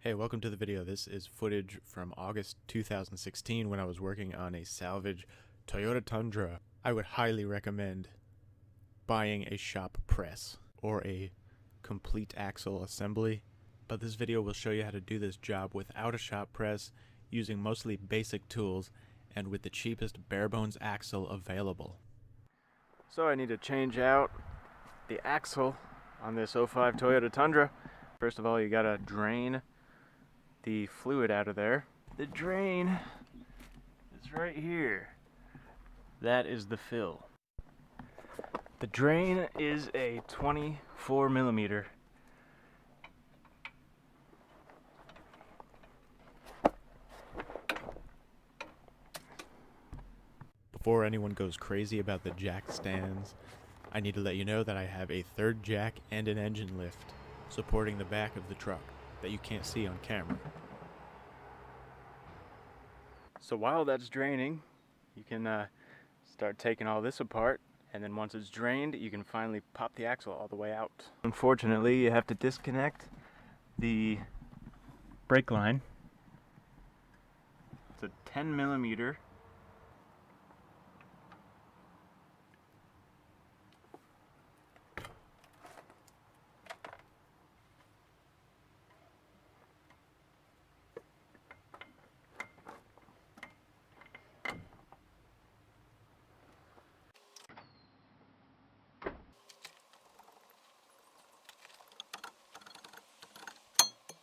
Hey, welcome to the video. This is footage from August 2016 when I was working on a salvage Toyota Tundra. I would highly recommend buying a shop press or a complete axle assembly, but this video will show you how to do this job without a shop press, using mostly basic tools and with the cheapest bare bones axle available. So I need to change out the axle on this 05 Toyota Tundra. First of all, you gotta drain the fluid out of there. The drain is right here. That is the fill. The drain is a 24 millimeter. Before anyone goes crazy about the jack stands, I need to let you know that I have a third jack and an engine lift supporting the back of the truck that you can't see on camera. So while that's draining, you can start taking all this apart, and then once it's drained, you can finally pop the axle all the way out. Unfortunately, you have to disconnect the brake line. It's a 10 millimeter.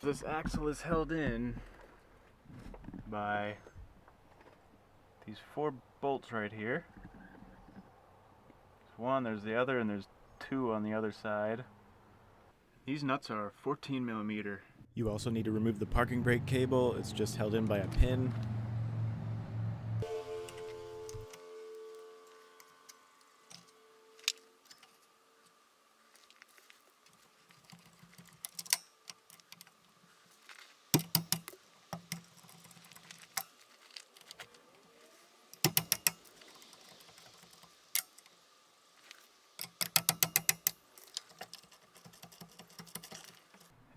This axle is held in by these 4 bolts right here. There's one, there's the other, and there's 2 on the other side. These nuts are 14 millimeter. You also need to remove the parking brake cable. It's just held in by a pin.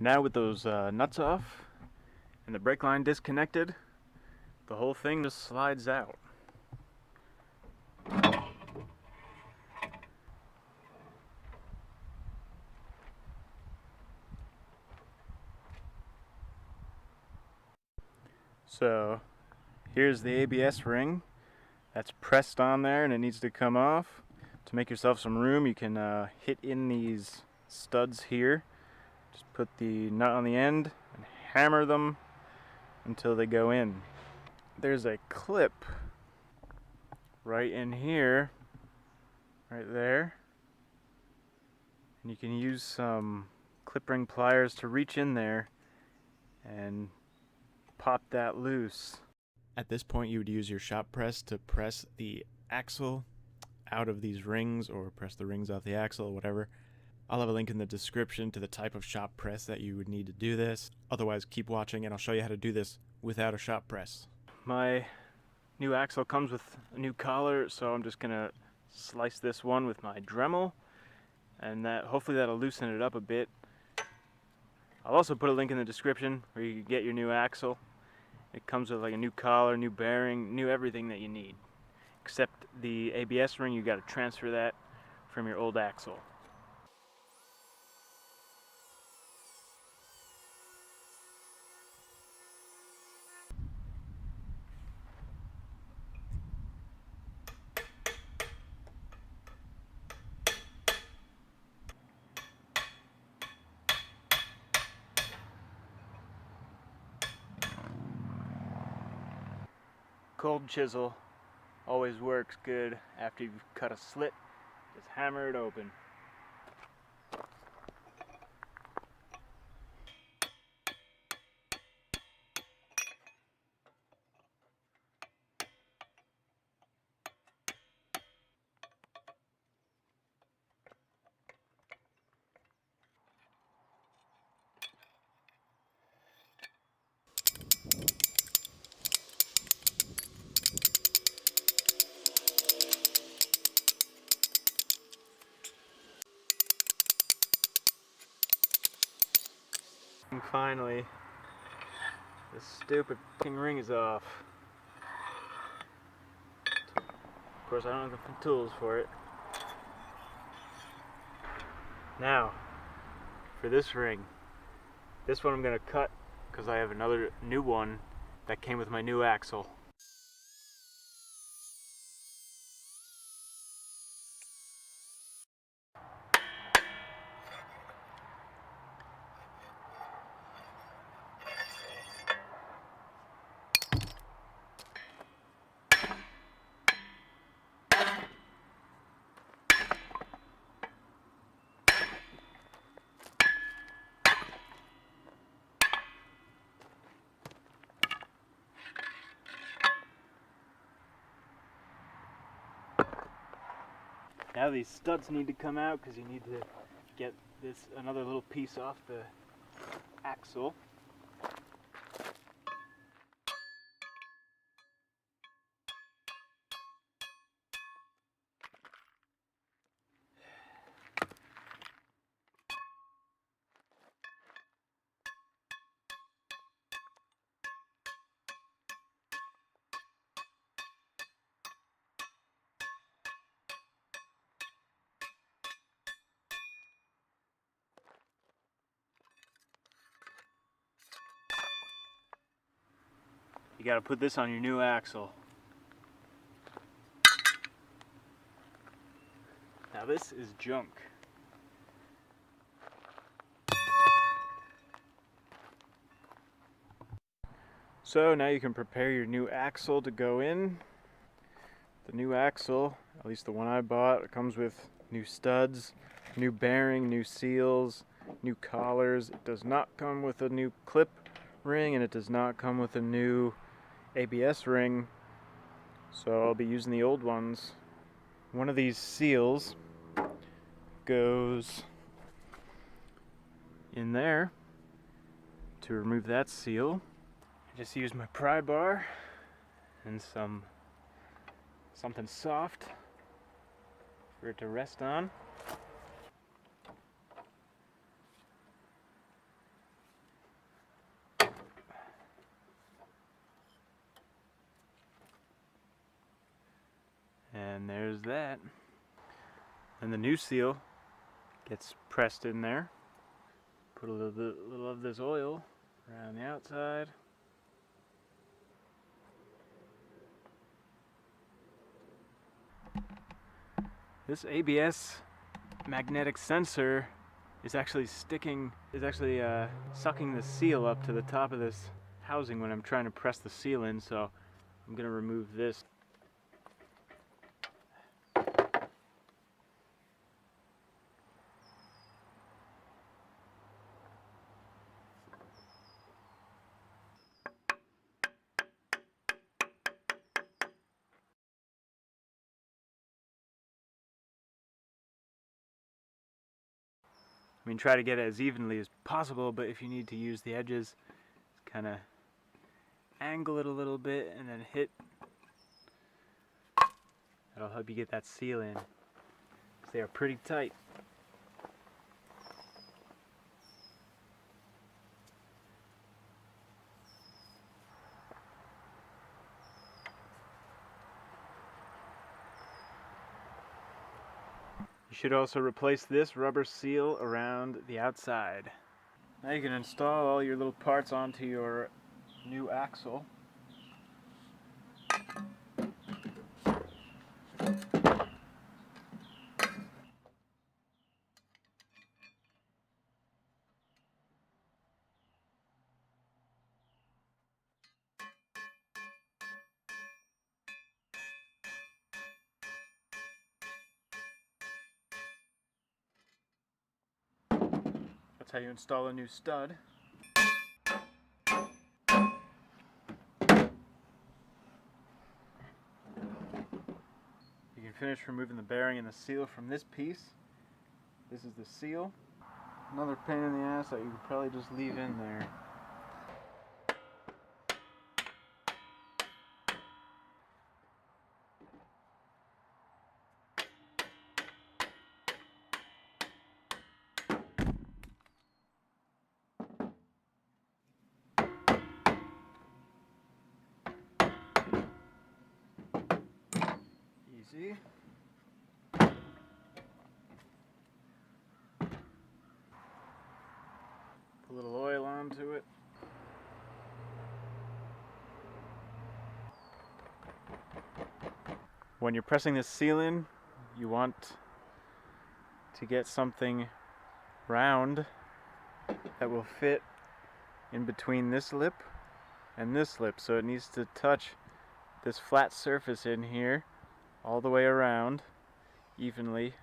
Now with those nuts off and the brake line disconnected, the whole thing just slides out. So here's the ABS ring that's pressed on there and it needs to come off. To make yourself some room, you can hit in these studs here. Just put the nut on the end and hammer them until they go in. There's a clip right in here, right there. And you can use some clip ring pliers to reach in there and pop that loose. At this point, you would use your shop press to press the axle out of these rings, or press the rings off the axle, or whatever. I'll have a link in the description to the type of shop press that you would need to do this. Otherwise, keep watching and I'll show you how to do this without a shop press. My new axle comes with a new collar, so I'm just gonna slice this one with my Dremel, and hopefully that'll loosen it up a bit. I'll also put a link in the description where you can get your new axle. It comes with like a new collar, new bearing, new everything that you need. Except the ABS ring, you gotta transfer that from your old axle. Cold chisel always works good after you've cut a slit. Just hammer it open. And finally, This stupid fucking ring is off. Of course, I don't have the tools for it. Now, for this ring. This one I'm going to cut because I have another new one that came with my new axle. Now these studs need to come out because you need to get another little piece off the axle. You got to put this on your new axle. Now this is junk. So now you can prepare your new axle to go in. The new axle, at least the one I bought, it comes with new studs, new bearing, new seals, new collars. It does not come with a new clip ring, and it does not come with a new ABS ring, so I'll be using the old ones. One of these seals goes in there. To remove that seal, I just use my pry bar and something soft for it to rest on. And there's that. And the new seal gets pressed in there. Put a little of this oil around the outside. This ABS magnetic sensor is actually sucking the seal up to the top of this housing when I'm trying to press the seal in, so I'm going to remove this. I mean, try to get it as evenly as possible, but if you need to use the edges, kind of angle it a little bit and then hit. That'll help you get that seal in, 'cause they are pretty tight. You should also replace this rubber seal around the outside. Now you can install all your little parts onto your new axle. That's how you install a new stud. You can finish removing the bearing and the seal from this piece. This is the seal. Another pain in the ass that you could probably just leave in there. See? Put a little oil onto it. When you're pressing this seal in, you want to get something round that will fit in between this lip and this lip, so it needs to touch this flat surface in here all the way around evenly.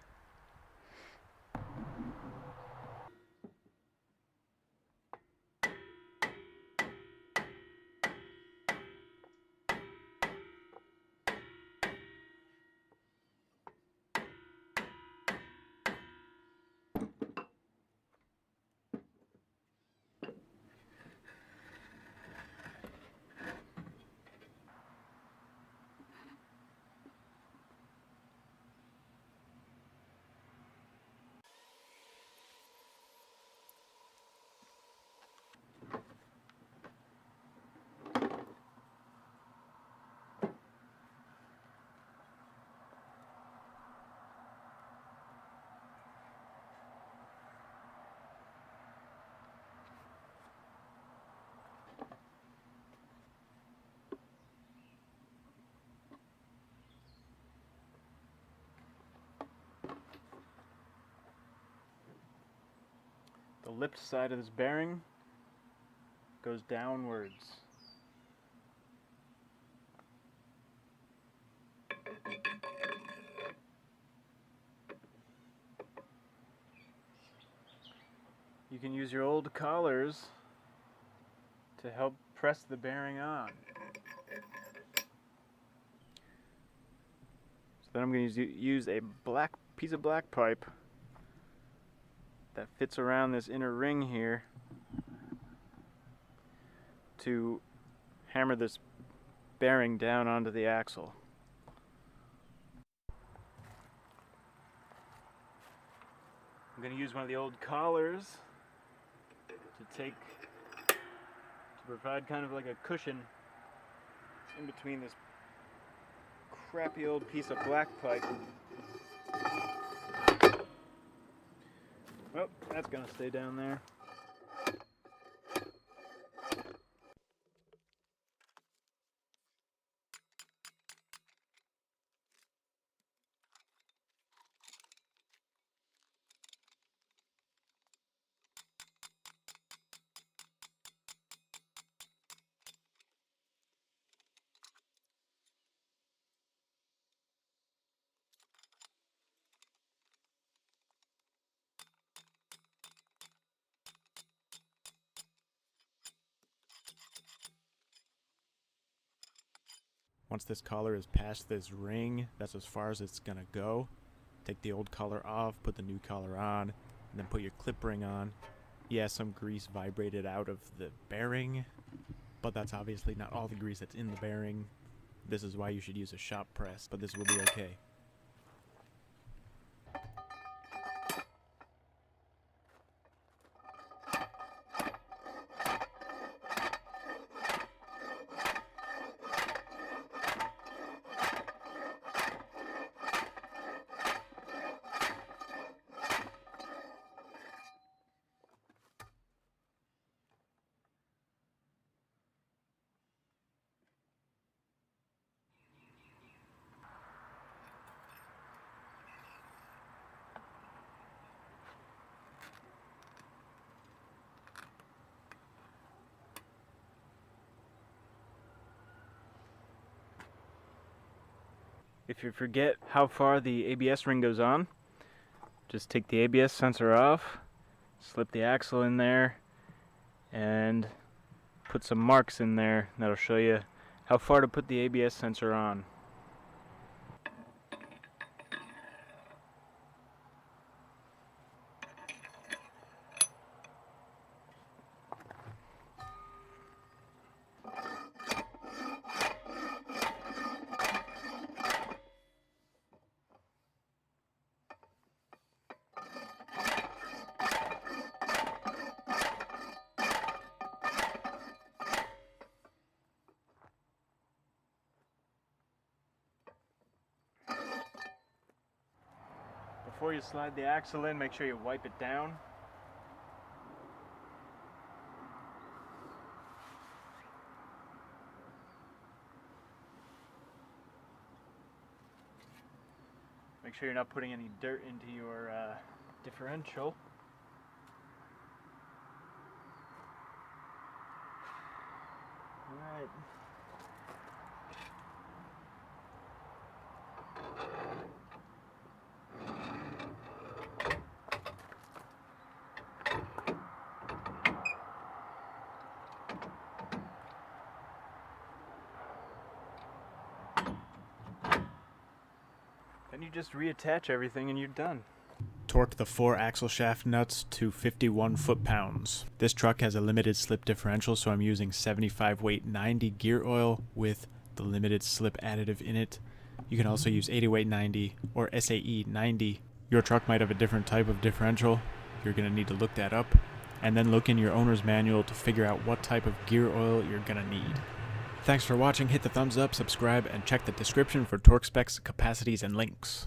The lip side of this bearing goes downwards. You can use your old collars to help press the bearing on. So then I'm going to use a piece of black pipe that fits around this inner ring here to hammer this bearing down onto the axle. I'm going to use one of the old collars to provide kind of like a cushion in between this crappy old piece of black pipe. Oh, that's going to stay down there. Once this collar is past this ring, that's as far as it's gonna go. Take the old collar off, put the new collar on, and then put your clip ring on. Yeah, some grease vibrated out of the bearing, but that's obviously not all the grease that's in the bearing. This is why you should use a shop press, but this will be okay. If you forget how far the ABS ring goes on, just take the ABS sensor off, slip the axle in there, and put some marks in there that'll show you how far to put the ABS sensor on. before you slide the axle in, make sure you wipe it down. Make sure you're not putting any dirt into your differential. Alright. Then you just reattach everything and you're done. Torque the 4 axle shaft nuts to 51 foot-pounds. This truck has a limited slip differential, so I'm using 75 weight 90 gear oil with the limited slip additive in it. You can also use 80 weight 90 or SAE 90. Your truck might have a different type of differential. You're going to need to look that up, and then look in your owner's manual to figure out what type of gear oil you're going to need. Thanks for watching. Hit the thumbs up, subscribe, and check the description for torque specs, capacities, and links.